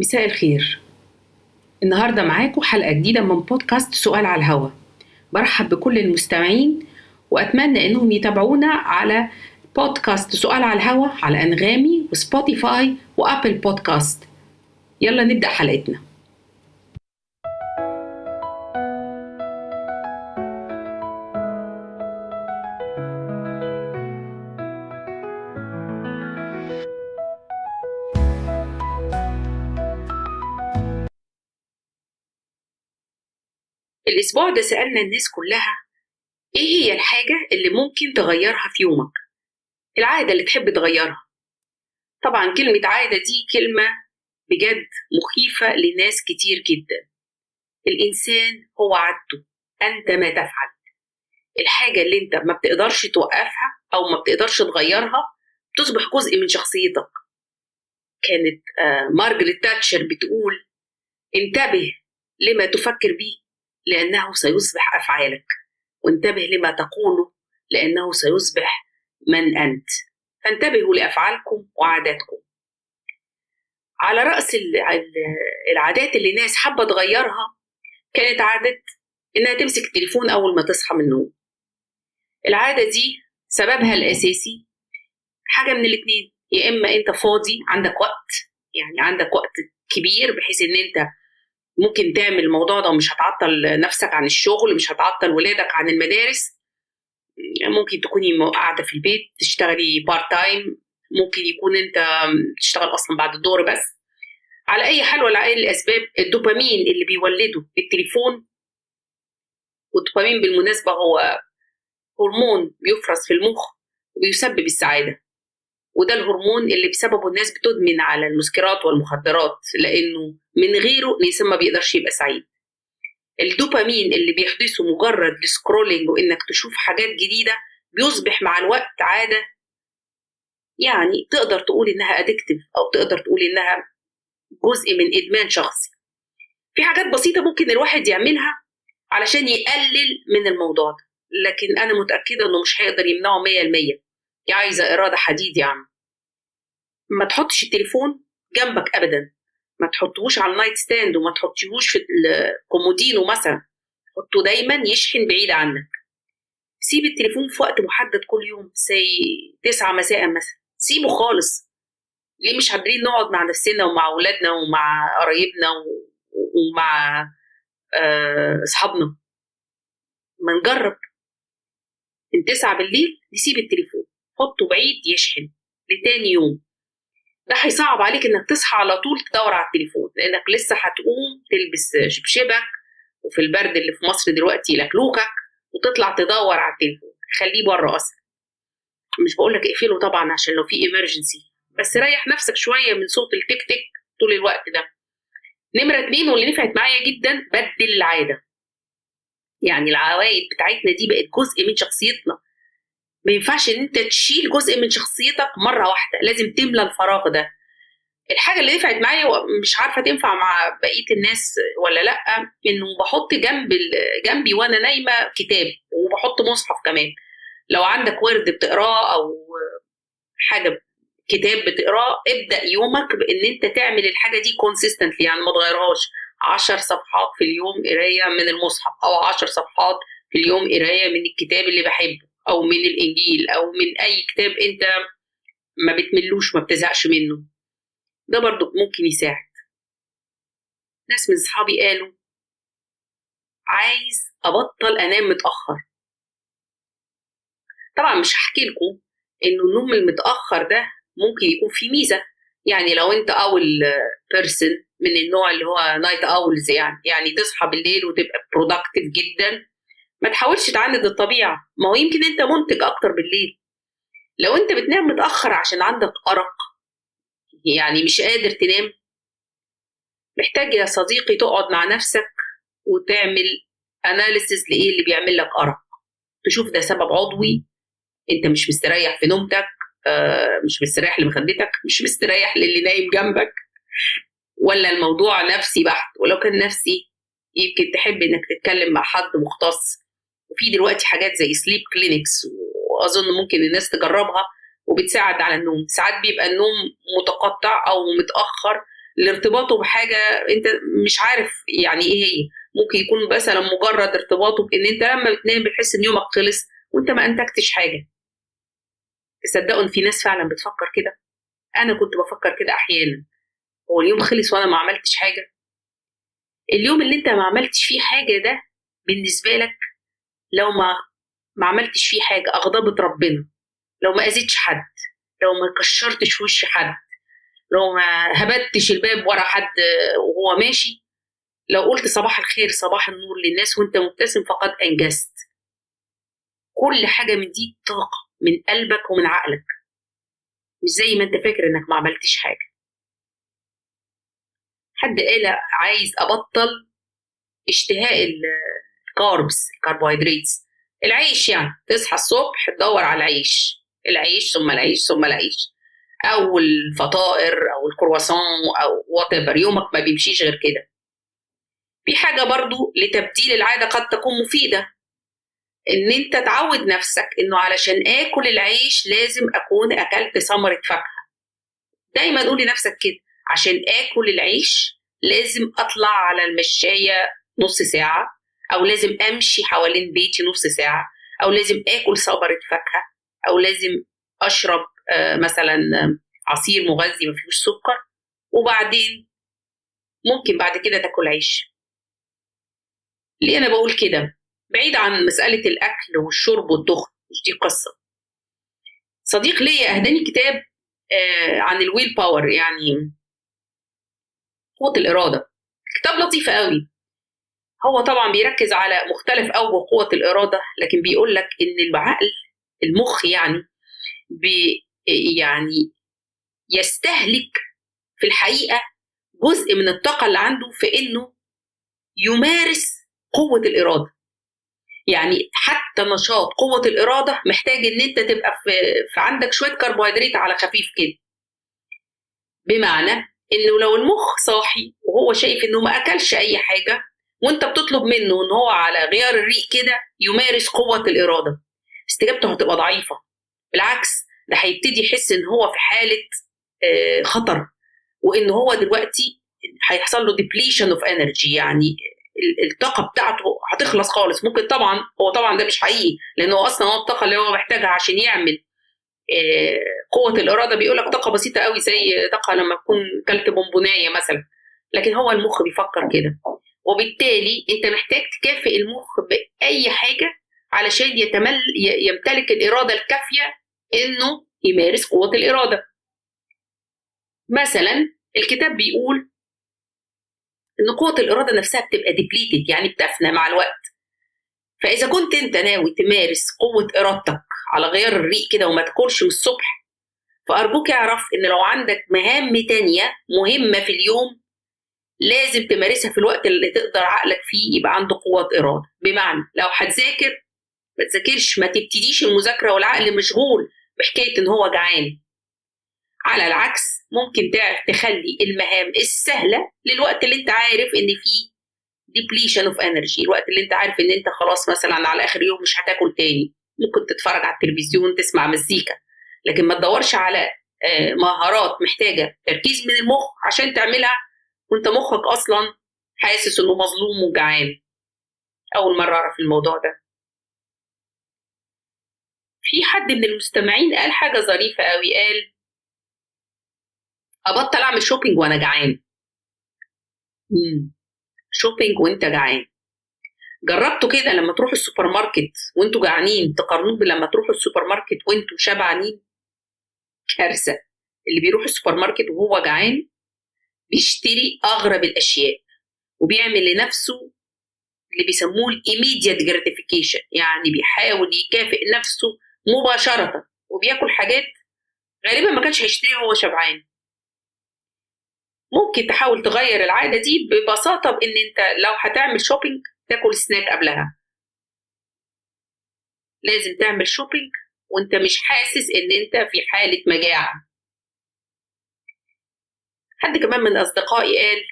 مساء الخير. النهاردة معاكم حلقة جديدة من بودكاست سؤال على الهوا. برحب بكل المستمعين وأتمنى أنهم يتابعونا على بودكاست سؤال على الهوا على أنغامي وسبوتيفاي وأبل بودكاست. يلا نبدأ حلقتنا. الأسبوع ده سألنا الناس كلها إيه هي الحاجة اللي ممكن تغيرها في يومك؟ العادة اللي تحب تغيرها. طبعا كلمة عادة دي كلمة بجد مخيفة لناس كتير جدا. الإنسان هو عادته، أنت ما تفعل. الحاجة اللي أنت ما بتقدرش توقفها أو ما بتقدرش تغيرها تصبح جزء من شخصيتك. كانت مارجريت تاتشر بتقول: انتبه لما تفكر به لأنه سيصبح أفعالك، وانتبه لما تقوله لأنه سيصبح من أنت. فانتبهوا لأفعالكم وعاداتكم. على رأس العادات اللي ناس حابة تغيرها كانت عادة إنها تمسك التليفون أول ما تصحى من النوم. العادة دي سببها الأساسي حاجة من الاتنين: يا إما أنت فاضي عندك وقت، يعني عندك وقت كبير بحيث إن أنت ممكن تعمل الموضوع ده ومش هتعطل نفسك عن الشغل، مش هتعطل ولادك عن المدارس. ممكن تكوني قاعدة في البيت تشتغلي بارت تايم، ممكن يكون أنت تشتغل أصلا بعد الظهر بس. على أي حال ولا أي الأسباب، الدوبامين اللي بيولده التليفون، والدوبامين بالمناسبة هو هرمون بيفرز في المخ وبيسبب السعادة، وده الهرمون اللي بسببه الناس بتدمن على المسكرات والمخدرات، لأنه من غيره الإنسان ما بيقدرش يبقى سعيد. الدوبامين اللي بيحدثه مجرد السكرولينج وإنك تشوف حاجات جديدة بيصبح مع الوقت عادة، يعني تقدر تقول إنها أدكتيف أو تقدر تقول إنها جزء من إدمان شخصي. في حاجات بسيطة ممكن الواحد يعملها علشان يقلل من الموضوع ده، لكن أنا متأكدة إنه مش هيقدر يمنعه 100%. يا عايزة إرادة حديد يا عم. ما تحطش التليفون جنبك أبدا، ما تحطوش على النايت ستاند وما تحطيهوش في الكومودينو مثلا، حطه دايما يشحن بعيد عنك. سيب التليفون في وقت محدد كل يوم، زي 9 مساء مثلا، سيبه خالص. ليه مش قادرين نقعد مع نفسنا ومع أولادنا ومع قرايبنا ومع أصحابنا؟ ما نجرب من 9 بالليل نسيب التليفون، حطه بعيد يشحن لتاني يوم. ده هيصعب عليك انك تصحى على طول تدور على التليفون، لانك لسه هتقوم تلبس شبشبك، وفي البرد اللي في مصر دلوقتي لكلوكك، وتطلع تدور على التليفون. خليه بره اصلا. مش بقولك اقفله طبعا عشان لو في emergency، بس ريح نفسك شوية من صوت التك تك طول الوقت ده. نمرة 2 واللي نفعت معايا جدا: بدل العادة. يعني العوايد بتاعتنا دي بقت جزء من شخصيتنا. ما ينفعش ان انت تشيل جزء من شخصيتك مرة واحدة، لازم تملى الفراغ ده. الحاجة اللي نفعت معايا ومش عارفة تنفع مع بقية الناس ولا لأ، إنه بحط جنبي وأنا نايمة كتاب، وبحط مصحف كمان. لو عندك ورد بتقراه أو حاجة كتاب بتقراه، ابدأ يومك بإن أنت تعمل الحاجة دي consistently، يعني ما تغيرهاش. 10 صفحات في اليوم قراية من المصحف، أو 10 صفحات في اليوم قراية من الكتاب اللي بحبه، أو من الإنجيل، أو من أي كتاب أنت ما بتملوش ما بتزهقش منه. ده برضو ممكن يساعد. ناس من صحابي قالوا: عايز أبطل أنام متأخر. طبعا مش هحكي لكم إنه النوم المتأخر ده ممكن يكون فيه ميزة. يعني لو أنت أول بيرسون من النوع اللي هو نايت أولز، يعني تصحى بالليل وتبقى برودكتيف جدا، ما تحاولش تعاند الطبيعة. ما هو يمكن أنت منتج أكتر بالليل. لو أنت بتنام متأخر عشان عندك أرق، يعني مش قادر تنام، محتاج يا صديقي تقعد مع نفسك وتعمل أناليسيس لإيه اللي بيعمل لك أرق. تشوف ده سبب عضوي، أنت مش مستريح في نومتك، مش مستريح لمخدتك، مش مستريح للي نايم جنبك، ولا الموضوع نفسي بحت. ولو كان نفسي يمكن تحب إنك تتكلم مع حد مختص. وفي دلوقتي حاجات زي سليب كلينكس، وأظن ممكن الناس تجربها، وبتساعد على النوم. ساعات بيبقى النوم متقطع أو متأخر لارتباطه بحاجة انت مش عارف يعني ايه هي. ممكن يكون مثلا مجرد ارتباطه بان انت لما بتنام بتحس ان يومك خلص وانت ما انتجتش حاجة. تصدقوا ان في ناس فعلا بتفكر كده؟ انا كنت بفكر كده احيانا، هو اليوم خلص وانا ما عملتش حاجة؟ اليوم اللي انت ما عملتش فيه حاجة ده بالنسبة لك، لو ما عملتش فيه حاجة أغضبت ربنا، لو ما أذيتش حد، لو ما كشرتش وش حد، لو ما هبتش الباب ورا حد وهو ماشي، لو قلت صباح الخير صباح النور للناس وانت مبتسم، فقد أنجزت. كل حاجة من دي طاقة من قلبك ومن عقلك، مش زي ما انت فاكر انك ما عملتش حاجة. حد قال عايز أبطل اشتهاء الكاربس، الكربوهيدرات، العيش، يعني تصحى الصبح تدور على العيش، العيش ثم العيش ثم العيش، او الفطائر او الكرواسون او وات ايفر. يومك ما بيمشيش غير كده. في حاجه برضو لتبديل العاده قد تكون مفيده، ان انت تعود نفسك انه علشان اكل العيش لازم اكون اكلت ثمره فاكهه. دايما قول لنفسك كده، عشان اكل العيش لازم اطلع على المشايه نص ساعه، او لازم امشي حوالين بيتي نص ساعه، او لازم اكل ثمره فاكهه، او لازم اشرب مثلا عصير مغذي ما فيهوش سكر، وبعدين ممكن بعد كده تاكل عيش. ليه انا بقول كده؟ بعيد عن مساله الاكل والشرب والدخن، مش دي قصه. صديق ليا اهداني كتاب عن الويل باور، يعني قوه الاراده. كتاب لطيف قوي. هو طبعا بيركز على مختلف اوجه قوه الاراده، لكن بيقول لك ان العقل، المخ يعني، بي يعني يستهلك في الحقيقه جزء من الطاقه اللي عنده في انه يمارس قوه الاراده. يعني حتى نشاط قوه الاراده محتاج ان انت تبقى في عندك شويه كربوهيدرات على خفيف كده. بمعنى انه لو المخ صاحي وهو شايف انه ما اكلش اي حاجه، وانت بتطلب منه ان هو على غيار الريق كده يمارس قوه الاراده، استجابته هتبقى ضعيفه. بالعكس، ده هيبتدي يحس ان هو في حاله خطر، وان هو دلوقتي هيحصل له depletion of energy، يعني الطاقه بتاعته هتخلص خالص. ممكن طبعا، هو طبعا ده مش حقيقي، لانه اصلا هو الطاقه اللي هو محتاجها عشان يعمل قوه الاراده بيقول لك طاقه بسيطه قوي، زي طاقه لما تكون كلت بونبونايه مثلا. لكن هو المخ بيفكر كده، وبالتالي انت محتاج تكافئ المخ باي حاجه علشان يمتلك الاراده الكافيه انه يمارس قوه الاراده. مثلا الكتاب بيقول ان قوه الاراده نفسها بتبقى ديبليتد، يعني بتفنى مع الوقت. فاذا كنت انت ناوي تمارس قوه ارادتك على غير الريق كده وما تاكلش من الصبح، فارجوك اعرف ان لو عندك مهام تانية مهمه في اليوم لازم تمارسها في الوقت اللي تقدر عقلك فيه يبقى عنده قوه اراده. بمعنى لو هتذاكر ما تذاكرش، ما تبتديش المذاكره والعقل مشغول بحكايه ان هو جعان. على العكس، ممكن تخلي المهام السهله للوقت اللي انت عارف ان فيه depletion of energy، الوقت اللي انت عارف ان انت خلاص مثلا على اخر يوم مش هتاكل تاني. ممكن تتفرج على التلفزيون، تسمع مزيكا، لكن ما تدورش على مهارات محتاجه تركيز من المخ عشان تعملها وانت مخك اصلا حاسس انه مظلوم وجعان. اول مره اعرف الموضوع ده. في حد من المستمعين قال حاجه ظريفه قوي، قال ابطل اعمل شوبينج وانا جعان. شوبينج وانت جعان؟ جربتوا كده لما تروحوا السوبر ماركت وانتوا جعانين تقارنوه بلما تروحوا السوبر ماركت وانتوا شبعانين؟ كارثه. اللي بيروح السوبر ماركت وهو جعان بيشتري اغرب الاشياء، وبيعمل لنفسه اللي بيسموه الايميديت جراتيفيكيشن، يعني بيحاول يكافئ نفسه مباشره، وبياكل حاجات غالبا ما كانش هيشتريها وهو شبعان. ممكن تحاول تغير العاده دي ببساطه بان انت لو هتعمل شوبينج تاكل سناك قبلها. لازم تعمل شوبينج وانت مش حاسس ان انت في حاله مجاعه. حد كمان من اصدقائي قال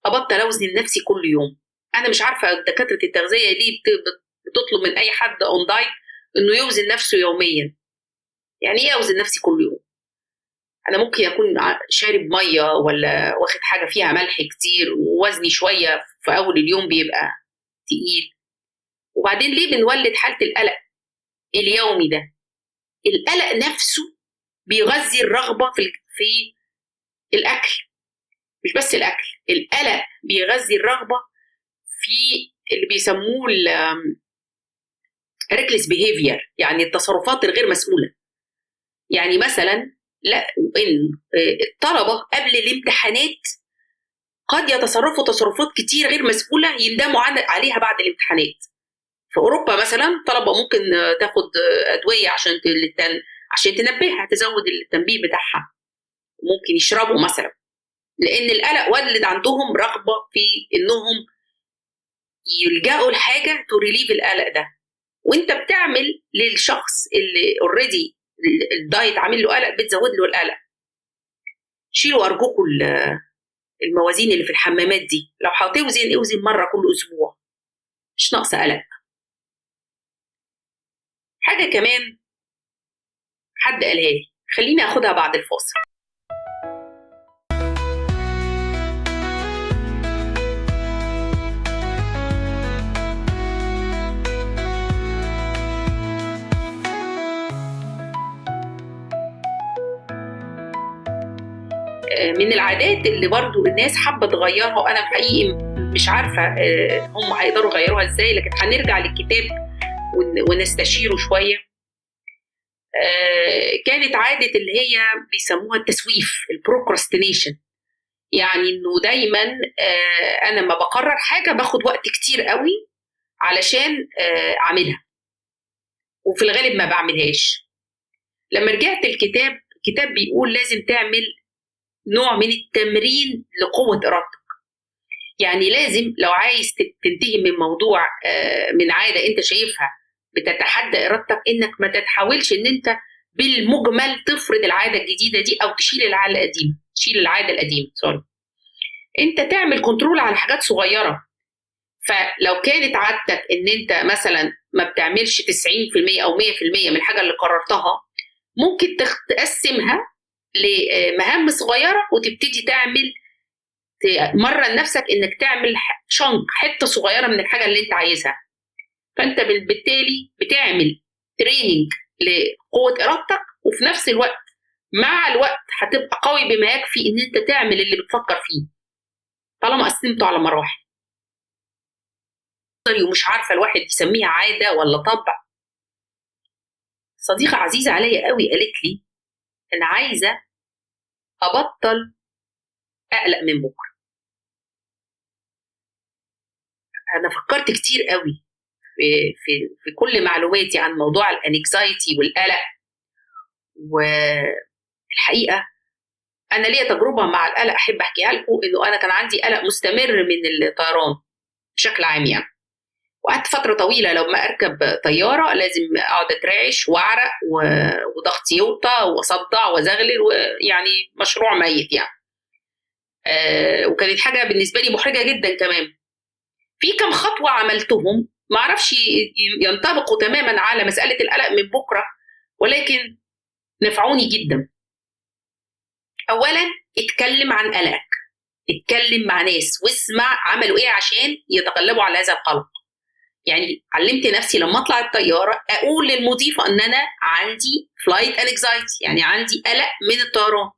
ابطل اوزن نفسي كل يوم. انا مش عارفه دكاتره التغذيه ليه بتطلب من اي حد اون دايت انه يوزن نفسه يوميا. يعني ايه اوزن نفسي كل يوم؟ انا ممكن اكون شارب ميه ولا واخد حاجه فيها ملح كتير، ووزني شويه في اول اليوم بيبقى تقيل. وبعدين ليه بنولد حاله القلق اليومي ده؟ القلق نفسه بيغذي الرغبه في الاكل. مش بس الاكل، القلق بيغذي الرغبه في اللي بيسموه reckless behavior، يعني التصرفات الغير مسؤوله. يعني مثلا لا، ان الطلبه قبل الامتحانات قد يتصرفوا تصرفات كتير غير مسؤوله يندموا عليها بعد الامتحانات. في اوروبا مثلا طلبه ممكن تاخد ادويه عشان تنبهها، تزود التنبيه بتاعها. ممكن يشربوا مثلا، لان القلق ولد عندهم رغبه في انهم يلجأوا لحاجه تريليف القلق ده. وانت بتعمل للشخص اللي اوريدي الدايت عامل له قلق، بتزود له القلق. شيلوا ارجوكم الموازين اللي في الحمامات دي، لو هتوزن اوزن مره كل اسبوع، مش ناقصه قلق. حاجه كمان حد قالها لي، خليني اخدها بعد الفاصل. من العادات اللي برضو الناس حابة تغيرها، وأنا حقيقي مش عارفة هم هيقدروا يغيروها إزاي، لكن هنرجع للكتاب ونستشيره شوية. كانت عادة اللي هي بيسموها التسويف، البروكراستينيشن. يعني إنه دايما أنا ما بقرر حاجة باخد وقت كتير قوي علشان أعملها، وفي الغالب ما بعملهاش. لما رجعت الكتاب بيقول لازم تعمل نوع من التمرين لقوة إرادتك. يعني لازم لو عايز تنتهي من موضوع، من عادة انت شايفها بتتحدى إرادتك، انك ما تحاولش ان انت بالمجمل تفرض العادة الجديدة دي او تشيل العادة القديمة. انت تعمل كنترول على حاجات صغيرة. فلو كانت عادتك ان انت مثلا ما بتعملش 90% او 100% من الحاجة اللي قررتها، ممكن تقسمها لمهام صغيرة وتبتدي مرن نفسك انك تعمل حته صغيره من الحاجه اللي انت عايزها. فانت بالتالي بتعمل تريننج لقوه ارادتك، وفي نفس الوقت مع الوقت هتبقى قوي بما يكفي ان انت تعمل اللي بتفكر فيه، طالما قسمته على مراحل. ومش عارفه الواحد يسميها عاده ولا طبع. صديقه عزيزه عليا قوي قالت لي انا عايزه ابطل اقلق من بكره. انا فكرت كتير قوي في كل معلوماتي عن موضوع الانكزايتي والقلق، والحقيقه انا ليا تجربه مع القلق احب احكيها لكم. انه انا كان عندي قلق مستمر من الطيران بشكل عام يعني، وقعدت فتره طويله لو ما اركب طياره لازم اقعد اترعش واعرق وضغطي يوطى واصدع وازغلل، ويعني مشروع ميت يعني. وكانت حاجه بالنسبه لي محرجه جدا كمان. في كم خطوه عملتهم ما اعرفش ينطبقوا تماما على مساله القلق من بكره، ولكن نفعوني جدا. اولا اتكلم عن قلقك، اتكلم مع ناس واسمع عملوا ايه عشان يتغلبوا على هذا القلق. يعني علمت نفسي لما اطلع الطياره اقول للمضيفه ان انا عندي فلايت انكزايتي، يعني عندي قلق من الطيران،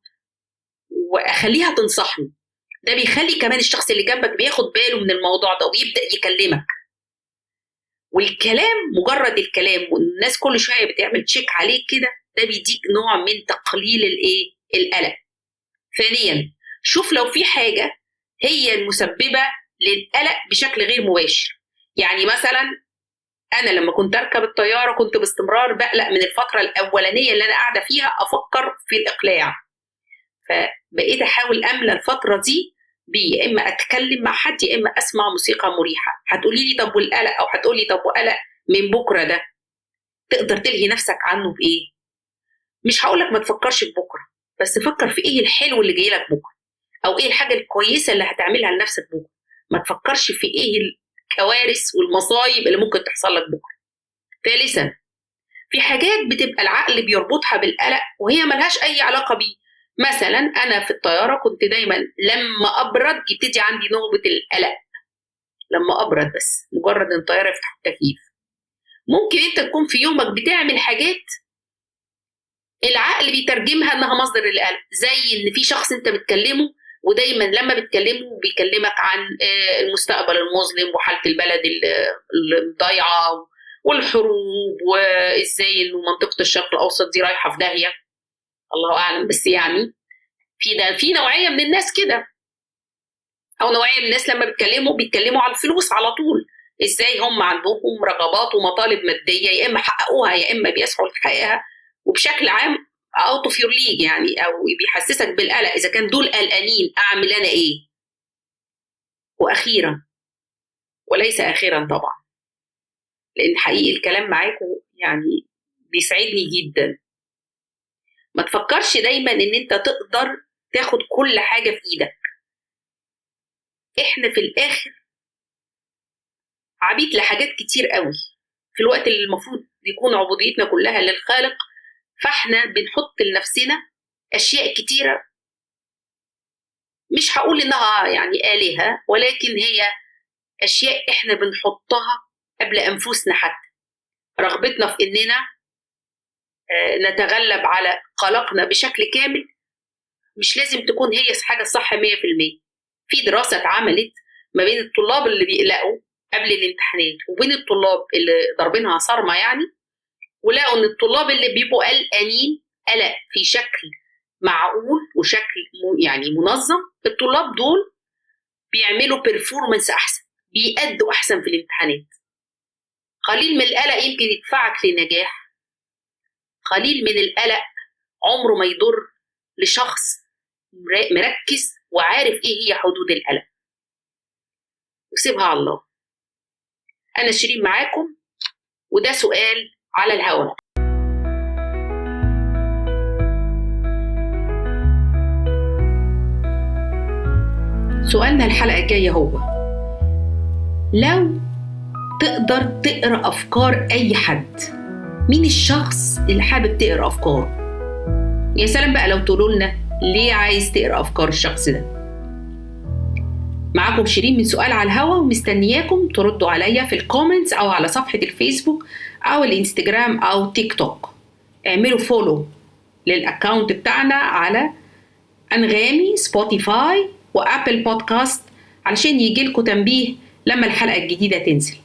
واخليها تنصحني. ده بيخلي كمان الشخص اللي جنبك بياخد باله من الموضوع ده ويبدا يكلمك. والكلام، مجرد الكلام والناس كل شويه بتعمل تشيك عليك كده، ده بيديك نوع من تقليل القلق. ثانيا، شوف لو في حاجه هي المسببه للقلق بشكل غير مباشر. يعني مثلا انا لما كنت اركب الطياره كنت باستمرار بقلق من الفتره الاولانيه اللي انا قاعده فيها افكر في الاقلاع، فبقيت احاول املى الفتره دي يا اما اتكلم مع حد يا اما اسمع موسيقى مريحه. هتقولي لي طب والقلق، او هتقولي طب وقلق من بكره ده تقدر تلهي نفسك عنه بايه؟ مش هقولك ما تفكرش في بكره، بس فكر في ايه الحلو اللي جاي لك بكره، او ايه الحاجه الكويسه اللي هتعملها لنفسك بكره. ما تفكرش في ايه الكوارث والمصايب اللي ممكن تحصل لك بكره. ثالثا، في حاجات بتبقى العقل بيربطها بالقلق وهي ملهاش اي علاقه بيه. مثلا أنا في الطيارة كنت دايما لما أبرد يبتدي عندي نوبة القلق، لما أبرد بس مجرد إن الطيارة يفتح التكييف. ممكن أنت تكون في يومك بتعمل حاجات العقل بيترجمها إنها مصدر القلق، زي إن في شخص أنت بتكلمه ودايما لما بتكلمه بيكلمك عن المستقبل المظلم وحالة البلد الضايعة والحروب، وإزاي إنه منطقة الشرق الأوسط دي رايحة في داهية، الله أعلم. بس يعني في نوعية من الناس كده، أو نوعية من الناس لما بيتكلموا على الفلوس على طول، إزاي هم عندهم رغبات ومطالب مادية يا إما حققوها يا إما بيسعوا لتحقيقها، وبشكل عام اوت اوف يور ليج يعني، او بيحسسك بالقلق. اذا كان دول قلقانين اعمل انا ايه؟ واخيرا وليس اخيرا طبعا، لان حقيقي الكلام معاكم يعني بيسعدني جدا، ما تفكرش دايما ان انت تقدر تاخد كل حاجة في ايدك. احنا في الاخر عبيد لحاجات كتير قوي في الوقت اللي المفروض يكون عبوديتنا كلها للخالق، فاحنا بنحط لنفسنا اشياء كتيرة، مش هقول انها يعني آلهة، ولكن هي اشياء احنا بنحطها قبل انفسنا حتى، رغبتنا في اننا نتغلب على قلقنا بشكل كامل مش لازم تكون هي حاجة صح 100%. في دراسة اتعملت ما بين الطلاب اللي بيقلقوا قبل الامتحانات وبين الطلاب اللي ضاربينها صارمة يعني، ولقوا ان الطلاب اللي بيبقوا قلقانين قلق في شكل معقول وشكل يعني منظم، الطلاب دول بيعملوا بيرفورمانس احسن، بيأدوا احسن في الامتحانات. قليل من القلق يمكن يدفعك لنجاح، قليل من القلق عمره ما يضر لشخص مركز وعارف ايه هي حدود القلق، وسيبها على الله. انا شيرين معاكم، وده سؤال على الهواء. سؤالنا الحلقة الجاية هو: لو تقدر تقرأ أفكار أي حد، مين الشخص اللي حابب تقرأ أفكاره؟ يا سلام بقى لو تقولوا لنا ليه عايز تقرأ أفكار الشخص ده. معاكم شيرين من سؤال على الهوا، ومستنياكم تردوا عليا في الكومنتس أو على صفحة الفيسبوك أو الانستجرام أو تيك توك. اعملوا فولو للأكاونت بتاعنا على أنغامي، سبوتيفاي وأبل بودكاست علشان يجيلكوا تنبيه لما الحلقة الجديدة تنزل.